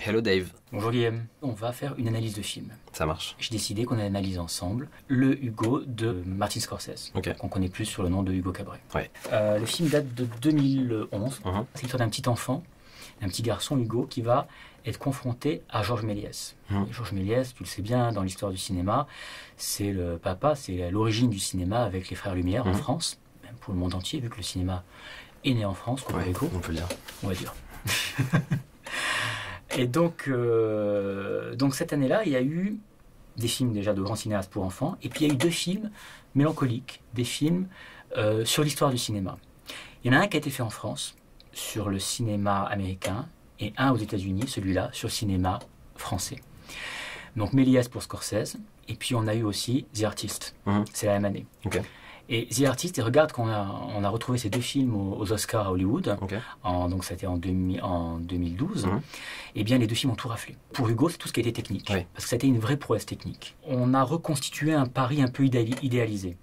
Hello Dave. Bonjour Guillaume, on va faire une analyse de film. Ça marche. J'ai décidé qu'on analyse ensemble le Hugo de Martin Scorsese, qu'on connaît plus sur le nom de Hugo Cabret. Ouais. Le film date de 2011. C'est l'histoire d'un petit enfant, un petit garçon Hugo, qui va être confronté à Georges Méliès. Georges Méliès, tu le sais bien, dans l'histoire du cinéma, c'est le papa, c'est l'origine du cinéma avec les Frères Lumière en France, même pour le monde entier, vu que le cinéma est né en France, Hugo. On peut le dire. On va dire. Et donc cette année-là, il y a eu des films déjà de grands cinéastes pour enfants, et puis il y a eu 2 films mélancoliques, des films sur l'histoire du cinéma. Il y en a un qui a été fait en France, sur le cinéma américain, et un aux États-Unis, celui-là, sur le cinéma français. Donc Méliès pour Scorsese, et puis on a eu aussi The Artist, c'est la même année. Et The Artist, et regarde qu'on a retrouvé ces 2 films aux Oscars à Hollywood, donc c'était en 2012, et bien les 2 films ont tout raflé. Pour Hugo, c'est tout ce qui a été technique, parce que c'était une vraie prouesse technique. On a reconstitué un Paris un peu idéalisé,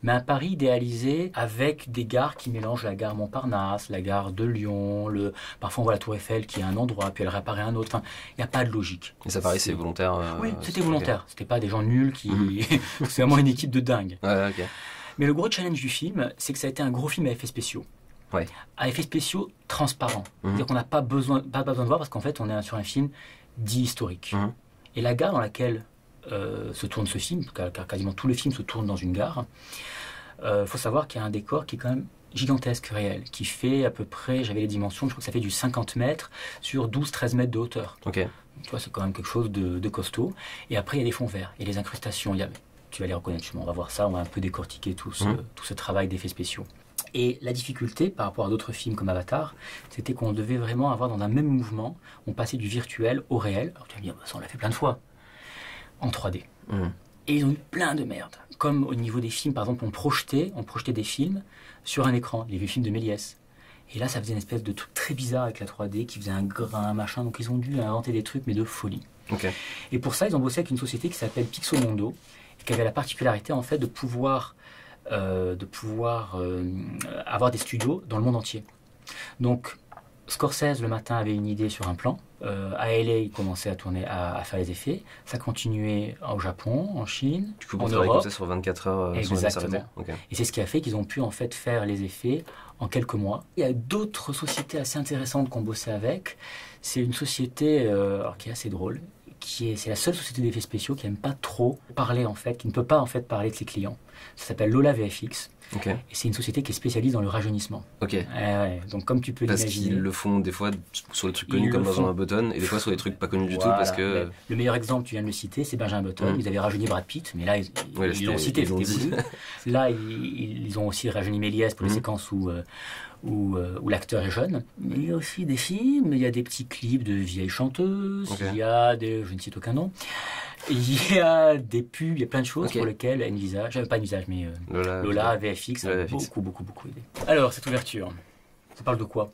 mais un Paris idéalisé avec des gares qui mélangent la gare Montparnasse, la gare de Lyon, parfois on voit la Tour Eiffel qui est à un endroit, puis elle réapparaît à un autre, enfin, il n'y a pas de logique. Et ça paraît c'est volontaire Oui, c'était volontaire, c'était pas des gens nuls qui... c'est vraiment une équipe de dingue. Mais le gros challenge du film, c'est que ça a été un gros film à effets spéciaux. À effets spéciaux transparents. C'est-à-dire qu'on n'a pas besoin de voir parce qu'en fait, on est sur un film dit historique. Et la gare dans laquelle se tourne ce film, car quasiment tous les films se tournent dans une gare, faut savoir qu'il y a un décor qui est quand même gigantesque, réel, qui fait à peu près, j'avais les dimensions, je crois que ça fait du 50 mètres sur 12-13 mètres de hauteur. Tu vois, c'est quand même quelque chose de costaud. Et après, il y a des fonds verts, il y a des incrustations, tu vas les reconnaître, on va voir ça, on va un peu décortiquer tout ce travail d'effets spéciaux. Et la difficulté par rapport à d'autres films comme Avatar, c'était qu'on devait vraiment avoir dans un même mouvement, on passait du virtuel au réel. Alors tu vas me dire, ça on l'a fait plein de fois, en 3D. Et ils ont eu plein de merde. Comme au niveau des films, par exemple, on projetait des films sur un écran, les vieux films de Méliès. Et là, ça faisait une espèce de truc très bizarre avec la 3D, qui faisait un grain, machin, donc ils ont dû inventer des trucs, mais de folie. Et pour ça, ils ont bossé avec une société qui s'appelle Pixomondo, qui avait la particularité en fait de pouvoir avoir des studios dans le monde entier. Donc Scorsese le matin avait une idée sur un plan, à LA il commençait à faire les effets, ça continuait au Japon, en Chine, en Europe. Comme ça sur 24 heures. Exactement. Et c'est ce qui a fait qu'ils ont pu en fait faire les effets en quelques mois. Il y a d'autres sociétés assez intéressantes qu'on bossait avec. C'est une société qui est assez drôle. C'est la seule société d'effets spéciaux qui n'aime pas trop parler en fait, qui ne peut pas en fait parler de ses clients. Ça s'appelle Lola VFX. Et c'est une société qui est spécialisée dans le rajeunissement. Donc comme tu peux l'imaginer. Parce qu'ils le font des fois sur des trucs connus comme Benjamin Button et des fois sur des trucs pas connus du tout parce que... Le meilleur exemple, tu viens de le citer, c'est Benjamin Button. Ils avaient rajeuni Brad Pitt, mais là ils l'ont cité, c'était voulu. Là ils ont aussi rajeuni Méliès pour les séquences où l'acteur est jeune. Mais il y a aussi des films, il y a des petits clips de vieilles chanteuses, il y a des... je ne cite aucun nom. Il y a des pubs, il y a plein de choses pour lesquelles pas Envisage, mais Lola VFX a beaucoup aidé. Alors, cette ouverture, ça parle de quoi?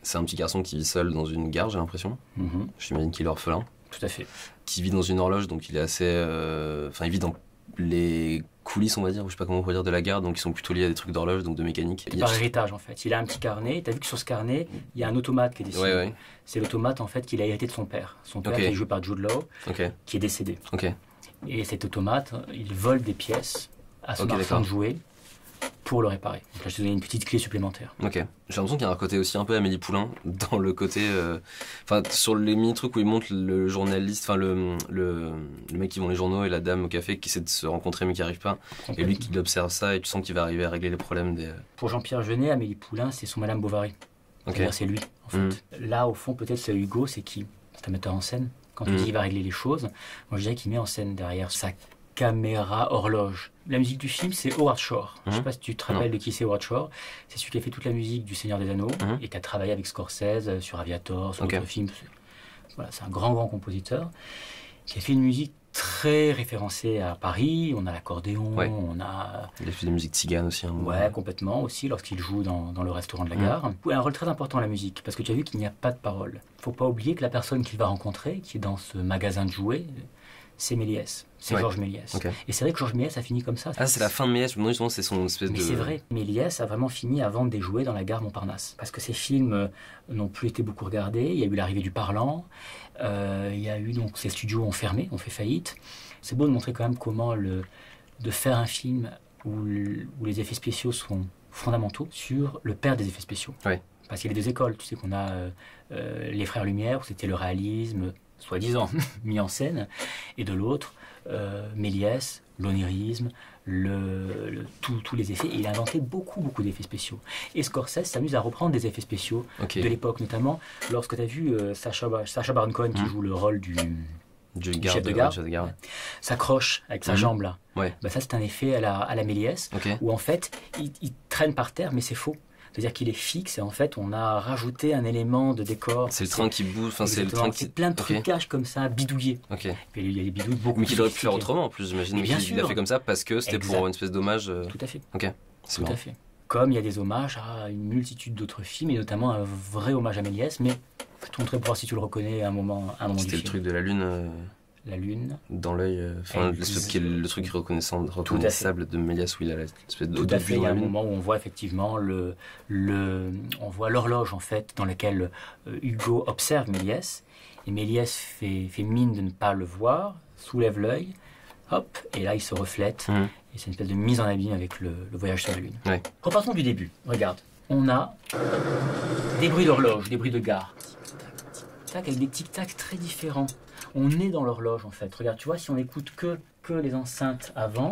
C'est un petit garçon qui vit seul dans une gare, j'ai l'impression. J'imagine qu'il est orphelin. Tout à fait. Qui vit dans une horloge, donc il est assez... il vit dans les coulisses, on va dire, ou je sais pas comment on pourrait dire, de la gare, donc ils sont plutôt liés à des trucs d'horloge, donc de mécanique. Par héritage, en fait. Il a un petit carnet, t'as vu que sur ce carnet, il y a un automate qui est dessiné. C'est l'automate, en fait, qu'il a hérité de son père. Son père, qui est joué par Jude Law, qui est décédé. Et cet automate, il vole des pièces à son marchand de jouets pour le réparer. Donc là, je te donne une petite clé supplémentaire. J'ai l'impression qu'il y a un côté aussi un peu Amélie Poulain dans le côté... sur les mini-trucs où il montre le journaliste, le mec qui vend les journaux et la dame au café qui essaie de se rencontrer mais qui n'y arrive pas. Et lui qui observe ça et tu sens qu'il va arriver à régler les problèmes des... Pour Jean-Pierre Jeunet, Amélie Poulain, c'est son Madame Bovary. C'est lui, en fait. Là, au fond, peut-être c'est Hugo, c'est qui? C'est un metteur en scène. Quand tu dis qu'il va régler les choses, moi je dirais qu'il met en scène derrière sa caméra horloge. La musique du film, c'est Howard Shore. Je ne sais pas si tu te rappelles de qui c'est Howard Shore. C'est celui qui a fait toute la musique du Seigneur des Anneaux et qui a travaillé avec Scorsese sur Aviator, sur d'autres films. Voilà, c'est un grand compositeur qui a fait une musique très référencée à Paris. On a l'accordéon, on a... Il a fait des musiques tziganes aussi. Complètement aussi, lorsqu'il joue dans le restaurant de la gare. Il a un rôle très important la musique, parce que tu as vu qu'il n'y a pas de parole. Il ne faut pas oublier que la personne qu'il va rencontrer, qui est dans ce magasin de jouets, c'est Méliès. C'est Georges Méliès. Okay. Et c'est vrai que Georges Méliès a fini comme ça. Ah, c'est la fin de Méliès. Non, justement, c'est son espèce de... Mais c'est vrai. Méliès a vraiment fini à vendre des jouets dans la gare Montparnasse. Parce que ses films n'ont plus été beaucoup regardés. Il y a eu l'arrivée du parlant. Il y a eu donc ces studios ont fermé, ont fait faillite. C'est beau de montrer quand même comment de faire un film où les effets spéciaux sont fondamentaux sur le père des effets spéciaux. Ouais. Parce qu'il y a des écoles. Tu sais qu'on a les Frères Lumière, où c'était le réalisme, soi-disant, mis en scène. Et de l'autre, Méliès, l'onirisme, tous les effets. Et il a inventé beaucoup d'effets spéciaux. Et Scorsese s'amuse à reprendre des effets spéciaux de l'époque, notamment lorsque tu as vu Sacha Baron Cohen qui joue le rôle du chef de gare, s'accroche avec sa jambe là. Ouais. Bah, ça c'est un effet à la Méliès, où en fait il traîne par terre, mais c'est faux. C'est-à-dire qu'il est fixe et en fait on a rajouté un élément de décor. C'est le train qui bouge, enfin c'est le train qui... plein de trucages comme ça, bidouillés. Okay. Et il y a des bidouilles beaucoup. Mais qu'il aurait pu faire autrement en plus, j'imagine. Bien sûr. Il a fait comme ça parce que c'était pour une espèce d'hommage. Tout à fait. Ok. Tout à fait. Comme il y a des hommages à une multitude d'autres films et notamment un vrai hommage à Méliès, mais je te montrer pour voir si tu le reconnais à un moment du film. C'était le truc de la lune. La lune. Dans l'œil, le truc reconnaissable de Méliès où il a l'espèce de... Tout à fait, il y a un moment où on voit effectivement on voit l'horloge en fait dans laquelle Hugo observe Méliès. Et Méliès fait mine de ne pas le voir, soulève l'œil, hop, et là il se reflète. Et c'est une espèce de mise en abîme avec le voyage sur la lune. Ouais. Repartons du début, regarde. On a des bruits d'horloge, des bruits de gare. Tic-tac, avec des tic-tac très différents. On est dans l'horloge en fait. Regarde, tu vois, si on écoute que les enceintes avant,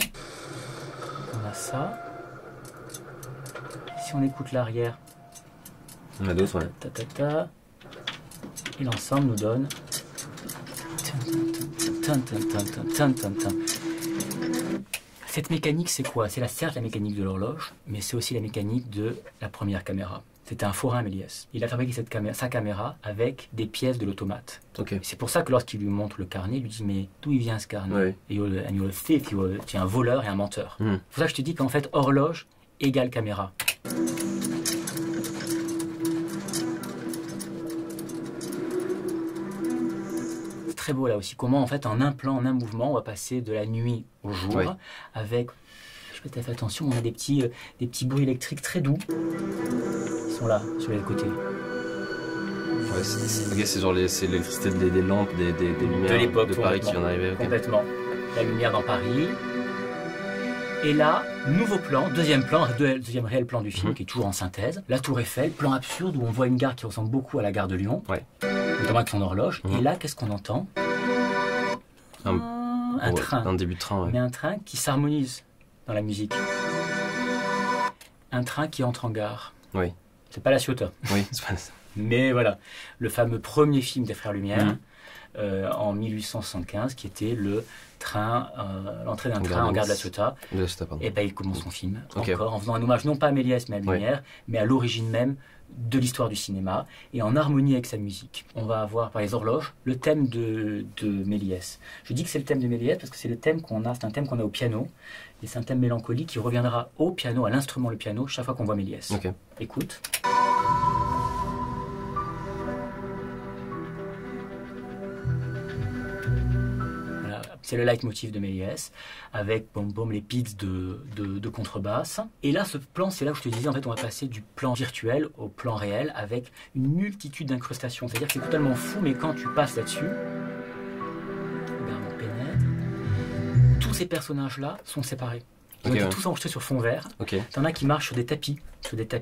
on a ça. Si on écoute l'arrière, on a d'autres, et l'ensemble nous donne. Cette mécanique, c'est quoi? C'est certes la mécanique de l'horloge, mais c'est aussi la mécanique de la première caméra. C'était un forain Méliès. Il a fabriqué sa caméra avec des pièces de l'automate. Okay. C'est pour ça que lorsqu'il lui montre le carnet, il lui dit mais d'où il vient ce carnet? Et tu es un voleur et un menteur. C'est pour ça que je te dis qu'en fait horloge égale caméra. C'est très beau là aussi. Comment en fait en un plan, en un mouvement, on va passer de la nuit au jour avec... Je sais pas si tu as fait attention, on a des petits bruits électriques très doux. Ils sont là, sur les côtés. Ouais, c'est genre l'électricité des lampes, des lumières de l'époque, de Paris qui vient d'arriver. Complètement. La lumière dans Paris. Et là, nouveau plan, deuxième réel plan du film, qui est toujours en synthèse. La Tour Eiffel, plan absurde où on voit une gare qui ressemble beaucoup à la gare de Lyon. Notamment avec son horloge. Et là, qu'est-ce qu'on entend? Un train. Un début de train, Mais un train qui s'harmonise dans la musique. Un train qui entre en gare. Oui. C'est pas la Ciotat. Oui, c'est pas ça. Mais voilà, le fameux premier film des Frères Lumière, en 1875, qui était l'entrée d'un train en gare de la Ciotat. Et ben il commence son film, encore, en faisant un hommage non pas à Méliès, mais à Lumière, mais à l'origine même de l'histoire du cinéma, et en harmonie avec sa musique. On va avoir, par les horloges, le thème de Méliès. Je dis que c'est le thème de Méliès parce que c'est le thème c'est un thème qu'on a au piano, et c'est un thème mélancolique qui reviendra au piano, à l'instrument le piano, chaque fois qu'on voit Méliès. Écoute. C'est le leitmotiv de Méliès, avec les pits de contrebasse. Et là, ce plan, c'est là où je te disais, en fait, on va passer du plan virtuel au plan réel, avec une multitude d'incrustations. C'est-à-dire que c'est totalement fou, mais quand tu passes là-dessus, regarde, on pénètre, tous ces personnages-là sont séparés. Ils ont été tous enregistrés sur fond vert. T'en as qui marchent sur des tapis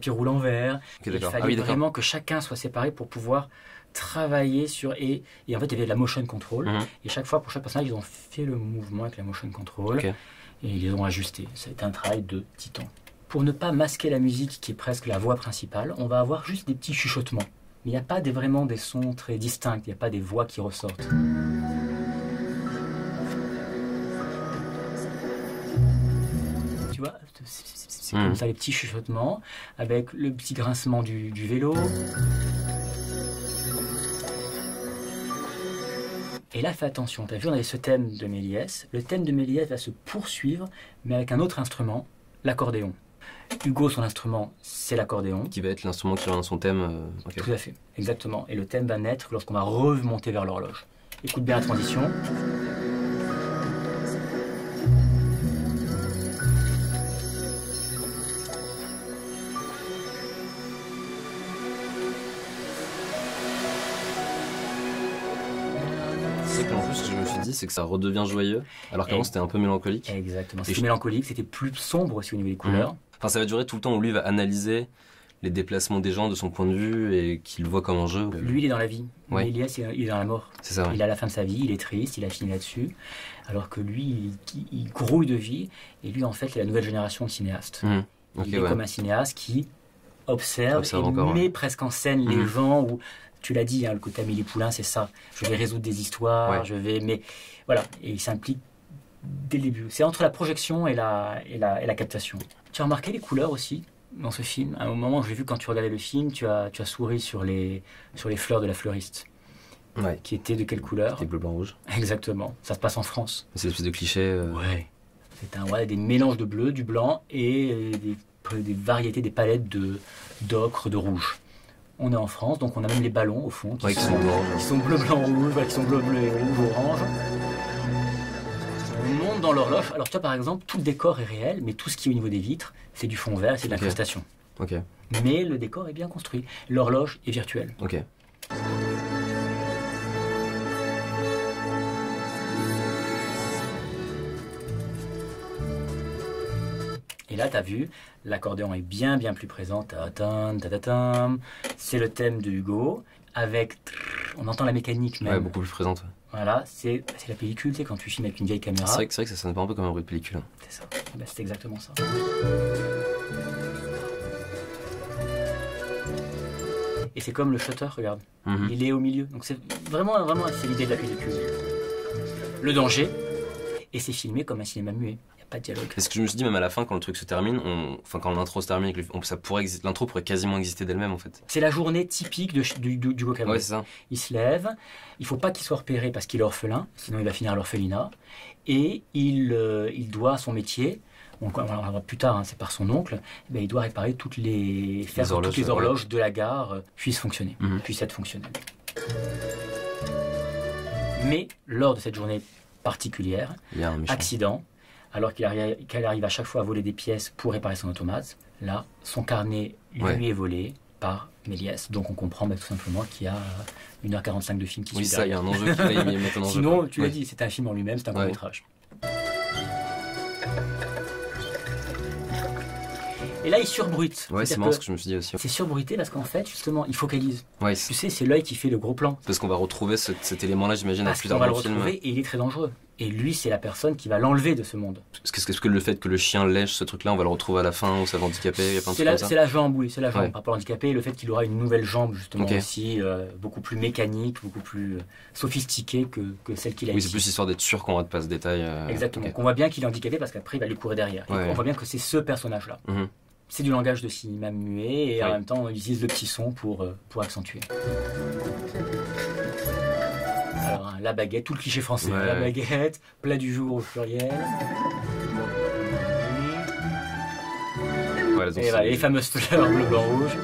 roulants verts. Il fallait vraiment que chacun soit séparé pour pouvoir travailler sur... Et en fait, il y avait de la motion control. Et chaque fois, pour chaque personnage, ils ont fait le mouvement avec la motion control. Et ils les ont ajustés. C'était un travail de titan. Pour ne pas masquer la musique, qui est presque la voix principale, on va avoir juste des petits chuchotements. Mais il n'y a pas vraiment des sons très distincts. Il n'y a pas des voix qui ressortent. Tu vois, c'est comme ça, les petits chuchotements, avec le petit grincement du vélo. Et là, fais attention, tu as vu, on avait ce thème de Méliès. Le thème de Méliès va se poursuivre, mais avec un autre instrument, l'accordéon. Hugo, son instrument, c'est l'accordéon. Qui va être l'instrument qui va dans son thème. Tout à fait, exactement. Et le thème va naître lorsqu'on va remonter vers l'horloge. Écoute bien la transition. C'est qu'en plus, ce que je me suis dit, c'est que ça redevient joyeux, alors qu'avant c'était un peu mélancolique. Exactement. C'était mélancolique, c'était plus sombre aussi au niveau des couleurs. Enfin, ça va durer tout le temps où lui va analyser les déplacements des gens de son point de vue et qu'il le voit comme un jeu. Lui, il est dans la vie. Ouais. Il est dans la mort. C'est ça. Ouais. Il est à la fin de sa vie, il est triste, il a fini là-dessus. Alors que lui, il grouille de vie. Et lui, en fait, il est la nouvelle génération de cinéastes. Il est comme un cinéaste qui observe et met presque en scène les gens où, tu l'as dit, hein, le côté Amélie Poulain, c'est ça. Je vais résoudre des histoires, mais voilà. Et il s'implique dès le début. C'est entre la projection et la captation. Tu as remarqué les couleurs aussi dans ce film? À un moment, je l'ai vu quand tu regardais le film, tu as souri sur les fleurs de la fleuriste. Ouais. Qui étaient de quelle couleur? C'était bleu, blanc, rouge. Exactement. Ça se passe en France. C'est une espèce de cliché. Ouais. C'est des mélanges de bleu, du blanc et des variétés, des palettes d'ocre, de rouge. On est en France, donc on a même les ballons au fond qui sont bleu, blanc, rouge, qui sont bleu, et rouge, orange. On monte dans l'horloge. Alors tu vois, par exemple, tout le décor est réel, mais tout ce qui est au niveau des vitres, c'est du fond vert et c'est de l'incrustation. Mais le décor est bien construit. L'horloge est virtuelle. Et là, tu as vu, l'accordéon est bien plus présent. C'est le thème de Hugo. Avec, on entend la mécanique même. Ouais, beaucoup plus présente. Voilà, c'est la pellicule, tu sais, quand tu filmes avec une vieille caméra. C'est vrai que ça sonne pas un peu comme un bruit de pellicule. C'est ça, c'est exactement ça. Et c'est comme le shutter, regarde. Il est au milieu. Donc c'est vraiment, c'est l'idée de la pellicule. Le danger, et c'est filmé comme un cinéma muet. Pas de dialogue. C'est ce que je me suis dit même à la fin quand le truc se termine, quand l'intro se termine, l'intro pourrait quasiment exister d'elle-même en fait. C'est la journée typique du Gokabé. Ouais, c'est ça. Il se lève, il faut pas qu'il soit repéré parce qu'il est orphelin, sinon il va finir à l'orphelinat, et il doit son métier. On va voir plus tard, hein, c'est par son oncle. Mais il doit réparer toutes les horloges de la gare puissent fonctionner, puissent être fonctionnelles. Mais lors de cette journée particulière, il y a un accident. Alors qu'elle arrive à chaque fois à voler des pièces pour réparer son automate, là, son carnet lui est volé par Méliès. Donc on comprend tout simplement qu'il y a 1h45 de film qui suit derrière. Oui, ça, il y a un enjeu qui va y mettre en enjeu. Sinon, tu l'as dit, c'est un film en lui-même, c'est un court-métrage. Et là, il surbruite. Ouais, c'est marrant ce que je me suis dit aussi. C'est surbruité parce qu'en fait, justement, il focalise. Ouais, tu sais, c'est l'œil qui fait le gros plan. Parce qu'on va retrouver cet élément-là, j'imagine, à plusieurs films. On va le retrouver et il est très dangereux. Et lui, c'est la personne qui va l'enlever de ce monde. Est-ce que le fait que le chien lèche ce truc-là, on va le retrouver à la fin où ça va handicaper, il y a plein de trucs comme ça. C'est la jambe, oui, c'est la jambe par rapport à handicapé. Et le fait qu'il aura une nouvelle jambe, justement, aussi, beaucoup plus mécanique, beaucoup plus sophistiquée que celle qu'il a ici. Oui, c'est plus histoire d'être sûr qu'on rate pas ce détail. Exactement. Qu'on voit bien qu'il est handicapé parce qu'après, il va lui courir derrière. Et on voit bien que c'est ce personnage-là. C'est du langage de cinéma muet et en même temps, on utilise le petit son pour accentuer. Alors, la baguette, tout le cliché français. La baguette, plat du jour au pluriel. Et voilà, les fameuses fleurs bleu, blanc, rouge.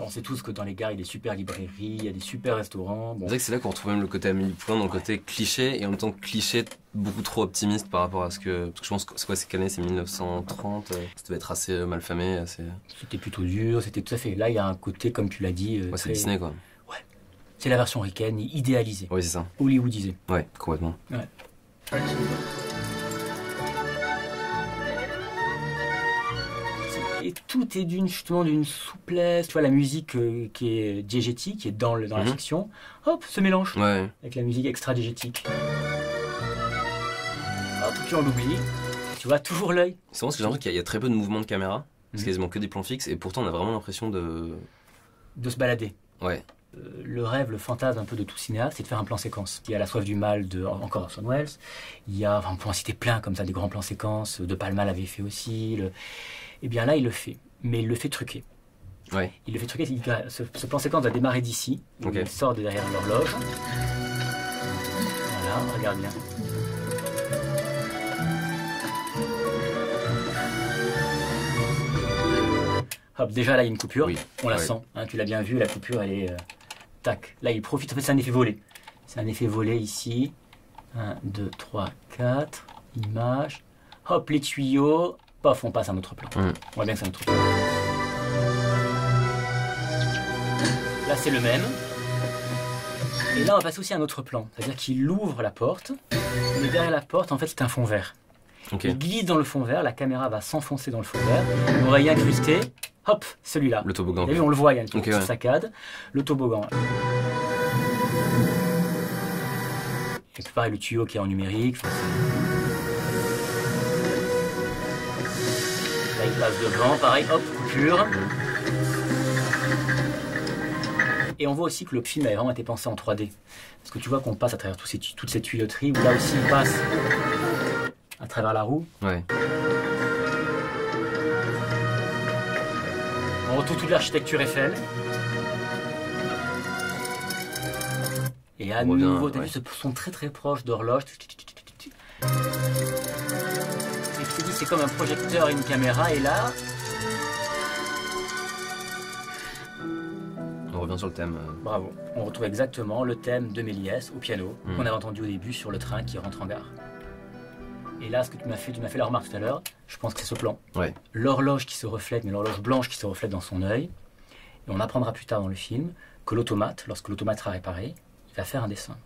On sait tous que dans les gares, il y a des super librairies, il y a des super restaurants. C'est vrai que c'est là qu'on retrouve même le côté Amélie Poulain, dans le côté cliché, et en même temps cliché beaucoup trop optimiste par rapport à ce que... Parce que je pense que c'est quelle année? C'est 1930, ça devait être assez malfamé, assez... C'était plutôt dur, c'était tout à fait... Là, il y a un côté, comme tu l'as dit... c'est Disney, quoi. Ouais. C'est la version ricaine, idéalisée. Oui, c'est ça. Hollywoodisée. Ouais, complètement. Ouais. Et tout est justement d'une souplesse. Tu vois, la musique qui est diégétique, qui est dans la fiction, hop, se mélange avec la musique extra-diégétique. Hop, puis on l'oublie. Tu vois, toujours l'œil. C'est vraiment ce que j'ai l'impression qu'il y a très peu de mouvements de caméra. C'est quasiment que des plans fixes. Et pourtant, on a vraiment l'impression de se balader. Ouais. Le rêve, le fantasme un peu de tout cinéaste, c'est de faire un plan séquence. Il y a La soif du mal de encore Orson Welles. Il y a, on peut en citer plein comme ça, des grands plans séquences. De Palma l'avait fait aussi. Et bien là, il le fait. Mais il le fait truqué. Ouais. Il le fait truqué. Ce plan séquence va démarrer d'ici. Il sort de derrière l'horloge. Voilà, regarde bien. Hop, déjà là, il y a une coupure. On la sent. Hein, tu l'as bien vu, la coupure, elle est... tac. Là, il profite. En fait, c'est un effet volé. C'est un effet volé ici. 1, 2, 3, 4. Image. Hop, les tuyaux. Paf, on passe à un autre plan. On voit bien que c'est un autre plan. c'est le même. Et là, on va passer aussi à un autre plan. C'est-à-dire qu'il ouvre la porte, mais derrière la porte, en fait, c'est un fond vert. Il glisse dans le fond vert, la caméra va s'enfoncer dans le fond vert, on va y incruster, hop, celui-là. Le toboggan. Et on le voit, il y a une petite saccade, le toboggan. Et puis pareil, le tuyau qui est en numérique. Là, il passe devant, pareil, hop, coupure. Et on voit aussi que le film a vraiment été pensé en 3D. Parce que tu vois qu'on passe à travers toute cette tuyauterie, où là aussi il passe à travers la roue. Ouais. On retrouve toute l'architecture Eiffel. Et à nouveau, t'as vu, ce son très très proche d'horloge. C'est comme un projecteur et une caméra, et là... On revient sur le thème. Bravo. On retrouve exactement le thème de Méliès au piano, qu'on avait entendu au début sur le train qui rentre en gare. Et là, ce que tu m'as fait la remarque tout à l'heure, je pense que c'est ce plan. Ouais. L'horloge qui se reflète, mais l'horloge blanche qui se reflète dans son œil. Et on apprendra plus tard dans le film que l'automate, lorsque l'automate sera réparé, il va faire un dessin.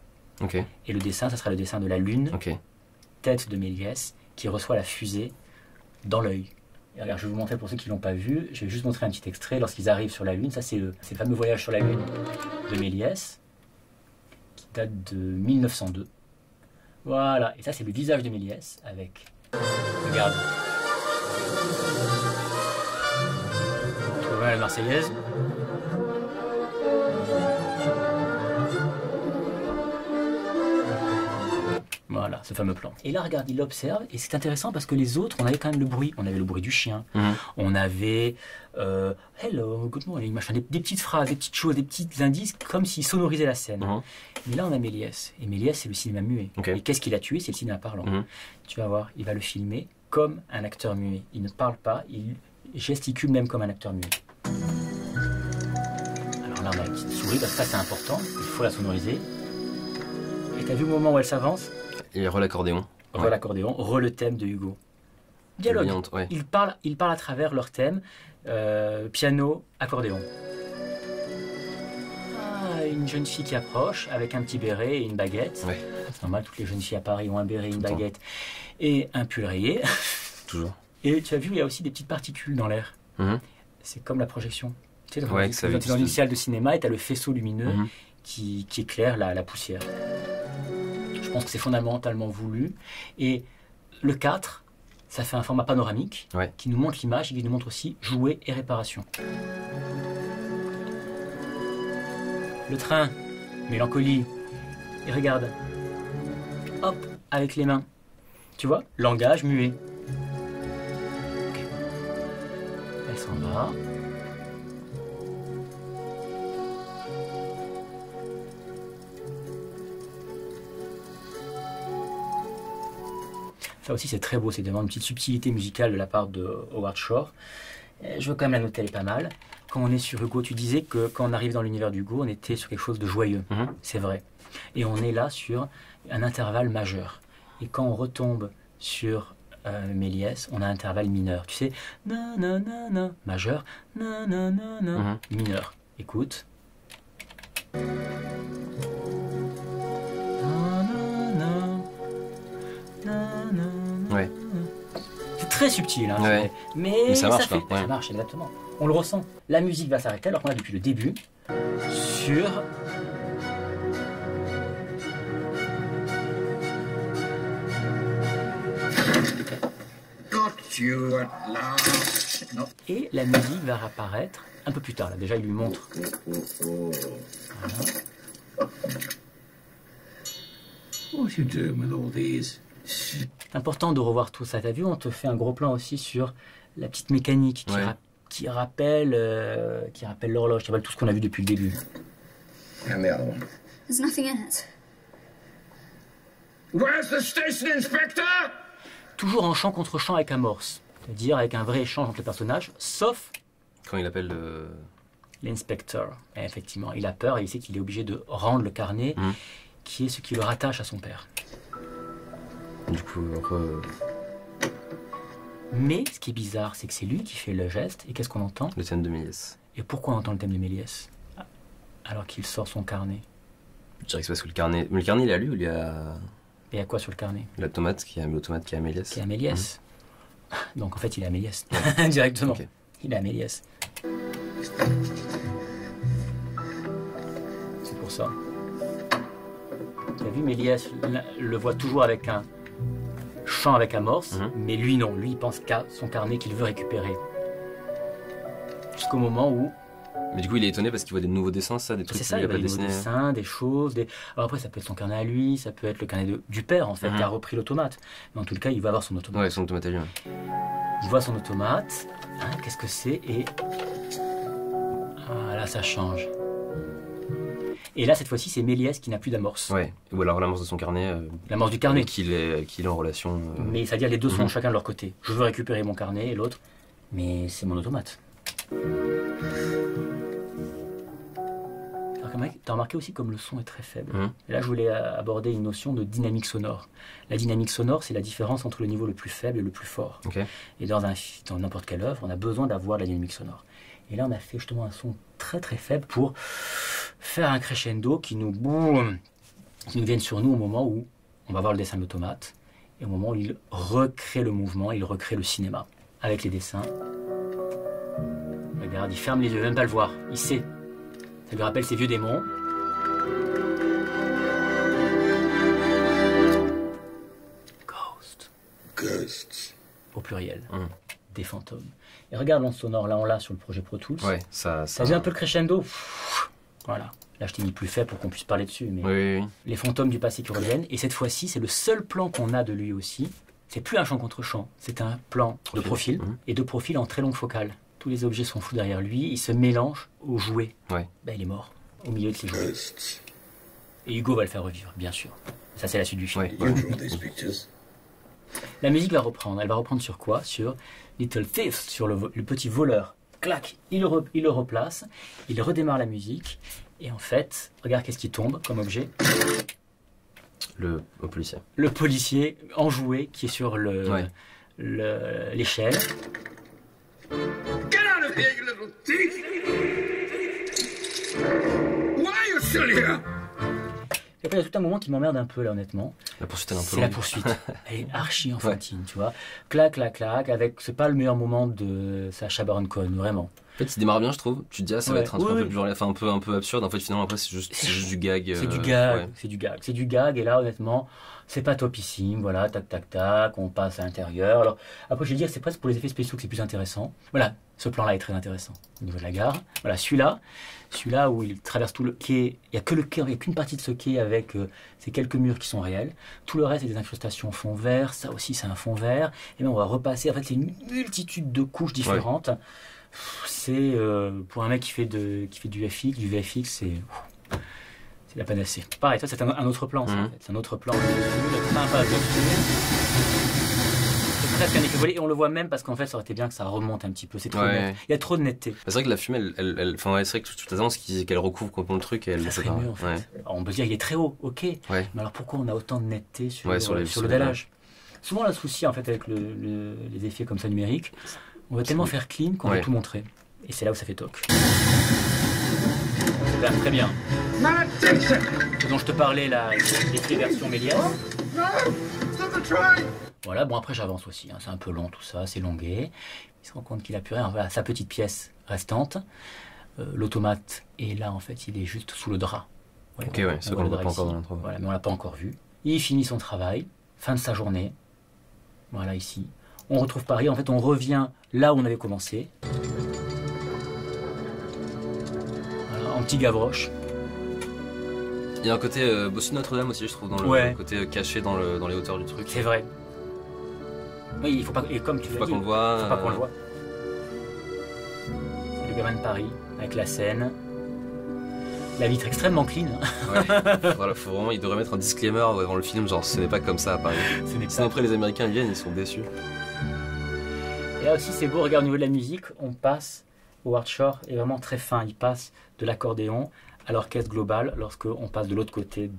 Et le dessin, ça sera le dessin de la lune, tête de Méliès, qui reçoit la fusée dans l'œil. Alors, je vais vous montrer pour ceux qui ne l'ont pas vu. Je vais juste montrer un petit extrait. Lorsqu'ils arrivent sur la Lune, ça c'est le fameux voyage sur la Lune de Méliès, qui date de 1902. Voilà, et ça c'est le visage de Méliès avec... Regarde. Tu vois la Marseillaise. Voilà, ce fameux plan. Et là, regarde, il l'observe, et c'est intéressant parce que les autres, on avait quand même le bruit. On avait le bruit du chien, on avait hello, good morning, machin, des petites phrases, des petites choses, des petits indices, comme s'il sonorisait la scène. Mais là, on a Méliès. Et Méliès, c'est le cinéma muet. Et qu'est-ce qu'il a tué? C'est le cinéma parlant. Tu vas voir, il va le filmer comme un acteur muet. Il ne parle pas, il gesticule même comme un acteur muet. Alors là, on a une petite souris, parce que ça, c'est important. Il faut la sonoriser. Et t'as vu le moment où elle s'avance? Et re-l'accordéon. Re-l'accordéon, re-le thème de Hugo. Dialogue. Ils parlent à travers leur thème. Piano, accordéon. Ah, une jeune fille qui approche avec un petit béret et une baguette. C'est normal, toutes les jeunes filles à Paris ont un béret, une baguette et un pull rayé. Toujours. Et tu as vu, il y a aussi des petites particules dans l'air. C'est comme la projection. Tu sais, tu es dans une salle de cinéma et tu as le faisceau lumineux qui éclaire la poussière. Je pense que c'est fondamentalement voulu. Et le 4, ça fait un format panoramique qui nous montre l'image et qui nous montre aussi jouet et réparation. Le train, mélancolie. Et regarde. Hop, avec les mains. Tu vois? Langage muet. Elle s'en va. Ça aussi c'est très beau, c'est vraiment une petite subtilité musicale de la part de Howard Shore. Je veux quand même la noter, elle est pas mal. Quand on est sur Hugo, tu disais que quand on arrive dans l'univers d'Hugo, on était sur quelque chose de joyeux. C'est vrai. Et on est là sur un intervalle majeur. Et quand on retombe sur Méliès, on a un intervalle mineur. Tu sais, na na na na, majeur, na na na na, mineur. Écoute. C'est très subtil, hein, mais ça marche, ça marche exactement. On le ressent. La musique va s'arrêter alors qu'on a depuis le début sur et la musique va réapparaître un peu plus tard. Là, déjà, il lui montre. Voilà. C'est important de revoir tout ça. T'as vu, on te fait un gros plan aussi sur la petite mécanique qui rappelle l'horloge, qui rappelle tout ce qu'on a vu depuis le début. There's nothing in it. Where's the station inspector? Toujours en chant contre chant avec amorce, c'est-à-dire avec un vrai échange entre les personnages, sauf quand il appelle l'inspecteur. Effectivement, il a peur et il sait qu'il est obligé de rendre le carnet, qui est ce qui le rattache à son père. Du coup, mais ce qui est bizarre, c'est que c'est lui qui fait le geste. Et qu'est-ce qu'on entend? Le thème de Méliès. Et pourquoi on entend le thème de Méliès? alors qu'il sort son carnet. Je dirais que c'est parce que le carnet... Mais le carnet, il a lu ou il y a... Et il y a quoi sur le carnet? L'automate qui est à Méliès. Qui est à Méliès. Donc en fait, il est à Méliès, directement. Okay. Il est à Méliès. C'est pour ça. Tu as vu, Méliès le voit toujours avec un chant avec amorce, mais lui non. Lui, il pense qu'à son carnet qu'il veut récupérer. Jusqu'au moment où... Mais du coup, il est étonné parce qu'il voit des nouveaux dessins, ça, des trucs qu'il n'a pas dessinés. Des dessins, des choses. Alors après, ça peut être son carnet à lui, ça peut être le carnet du père, en fait, qui a repris l'automate. Mais en tout cas, il va avoir son automate. Ouais, son automate à lui. Il voit son automate. Hein, qu'est-ce que c'est? Et là, ça change. Et là, cette fois-ci, c'est Méliès qui n'a plus d'amorce. Ouais, ou alors l'amorce de son carnet. L'amorce du carnet. Qu'il est en relation. Mais c'est-à-dire, les deux sont chacun de leur côté. Je veux récupérer mon carnet et l'autre, mais c'est mon automate. Tu as remarqué aussi comme le son est très faible. Et là, je voulais aborder une notion de dynamique sonore. La dynamique sonore, c'est la différence entre le niveau le plus faible et le plus fort. Okay. Et dans n'importe quelle œuvre, on a besoin d'avoir de la dynamique sonore. Et là, on a fait justement un son très très faible pour faire un crescendo qui nous vienne sur nous au moment où on va voir le dessin de l'automate et au moment où il recrée le mouvement, il recrée le cinéma avec les dessins. Regarde, il ferme les yeux, il ne veut même pas le voir, il sait. Ça lui rappelle ses vieux démons. Ghosts. Au pluriel. Des fantômes. Et regarde l'onde sonore, là on l'a sur le projet Pro Tools. Ouais, ça faisait un peu le crescendo. Voilà. Là je t'ai mis plus fait pour qu'on puisse parler dessus. Mais oui. Les fantômes du passé qui reviennent. Et cette fois-ci, c'est le seul plan qu'on a de lui aussi. C'est plus un champ contre champ. C'est un plan de profil. Et de profil en très longue focale. Tous les objets sont fous derrière lui, il se mélange aux jouets. Ouais. Il est mort, au milieu de ses jouets. Et Hugo va le faire revivre, bien sûr. Ça, c'est la suite du film. Ouais. La musique va reprendre. Elle va reprendre sur quoi? Sur Little Thief, sur le petit voleur. Clac, il le replace, il redémarre la musique. Et en fait, regarde qu'est-ce qui tombe comme objet. Le policier. Le policier enjoué qui est sur l'échelle. Get out of here, you little thief! Why are you still here? Et après, il y a tout un moment qui m'emmerde un peu, là, honnêtement. La poursuite est un peu C'est la poursuite. Elle est archi enfantine, tu vois. Clac, clac, clac. C'est pas le meilleur moment de Sacha Baron Cohen, vraiment. En fait, il démarre bien, je trouve. Tu te dis, ça va être un truc un peu absurde. En fait, finalement, après, c'est juste du gag. C'est du gag, c'est du gag. Et là, honnêtement, c'est pas topissime. Voilà, tac, tac, tac. On passe à l'intérieur. Alors, après, je vais dire, c'est presque pour les effets spéciaux que c'est plus intéressant. Voilà, ce plan-là est très intéressant au niveau de la gare. Voilà, celui-là où il traverse tout le quai. Il n'y a que le quai, il n'y a qu'une partie de ce quai avec ces quelques murs qui sont réels. Tout le reste, c'est des incrustations fond vert. Ça aussi, c'est un fond vert. Et bien, on va repasser. En fait, c'est une multitude de couches différentes. Ouais. C'est pour un mec qui fait du VFX, c'est la panacée. Pareil, ça c'est un autre plan, ça, en fait. C'est un autre plan. C'est presque un effet volé et on le voit même parce qu'en fait ça aurait été bien que ça remonte un petit peu. C'est trop net. Il y a trop de netteté. C'est vrai que la fumée, c'est vrai que tout à l'heure qu'elle recouvre complètement le truc. Ça serait mieux en fait. Alors, on peut dire il est très haut, ok. Mais alors pourquoi on a autant de netteté sur le dallage? Souvent le souci en fait avec les effets comme ça numériques. On va tellement faire clean qu'on va tout montrer. Et c'est là où ça fait toc. C'est très bien. Ce dont je te parlais, l'effet version Méliès. Voilà, bon après j'avance aussi. Hein. C'est un peu long tout ça, c'est longué. Il se rend compte qu'il a plus rien. Voilà, sa petite pièce restante. L'automate, et là en fait il est juste sous le drap. Ouais, ok, ouais, c'est qu'on ne voit pas encore dans l'intro. Voilà, mais on l'a pas encore vu. Il finit son travail, fin de sa journée. Voilà ici. On retrouve Paris, en fait on revient là où on avait commencé. Voilà, en petit Gavroche. Il y a un côté Bossu Notre-Dame aussi, je trouve, dans le côté caché dans les hauteurs du truc. C'est vrai. Oui, il faut pas, et comme tu l'as dit, faut pas qu'on le voit. Faut pas qu'on le voit. C'est le gamin de Paris, avec la Seine. La vitre extrêmement clean. Voilà, faut vraiment, il devrait mettre un disclaimer avant le film, genre ce n'est pas comme ça à Paris. Sinon après les Américains viennent, ils sont déçus. Et là aussi c'est beau, regarde au niveau de la musique, on passe, Howard Shore est vraiment très fin, il passe de l'accordéon à l'orchestre global lorsqu'on passe de l'autre côté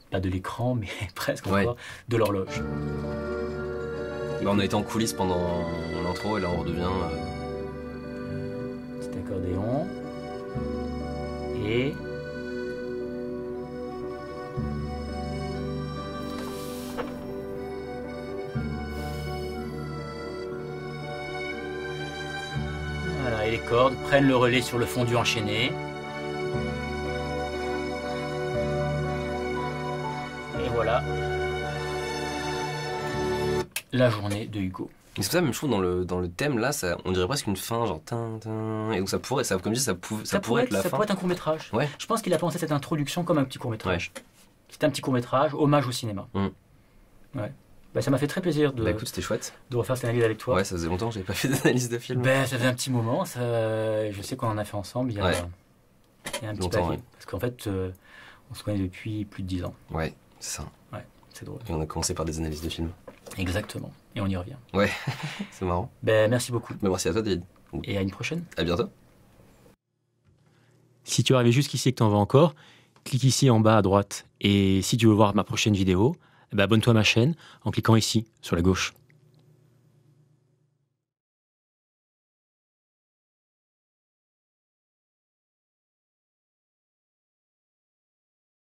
pas de l'écran, mais presque encore, de l'horloge. Là on a été en coulisses pendant l'intro et là on redevient... Petit accordéon. cordes prennent le relais sur le fondu enchaîné. Et voilà la journée de Hugo. C'est pour ça, même je trouve, dans le thème, là, ça, on dirait presque une fin, genre... Et donc ça pourrait, comme je dis, ça pourrait être la fin. Ça pourrait être un court-métrage. Ouais. Je pense qu'il a pensé cette introduction comme un petit court-métrage. Ouais. C'est un petit court-métrage, hommage au cinéma. Ouais. Bah, ça m'a fait très plaisir écoute, c'était chouette de refaire cette analyse avec toi. Ouais, ça faisait longtemps que j'avais pas fait d'analyse de film. Ça faisait un petit moment. Je sais qu'on en a fait ensemble il y a un petit paquet. Ouais. Parce qu'en fait, on se connaît depuis plus de 10 ans. Ouais, c'est ça. Ouais, c'est drôle. Et on a commencé par des analyses de films. Exactement. Et on y revient. Ouais, c'est marrant. Merci beaucoup. Merci à toi, David. Et à une prochaine. À bientôt. Si tu es arrivé jusqu'ici et que tu en veux encore, clique ici en bas à droite. Et si tu veux voir ma prochaine vidéo, abonne-toi à ma chaîne en cliquant ici, sur la gauche.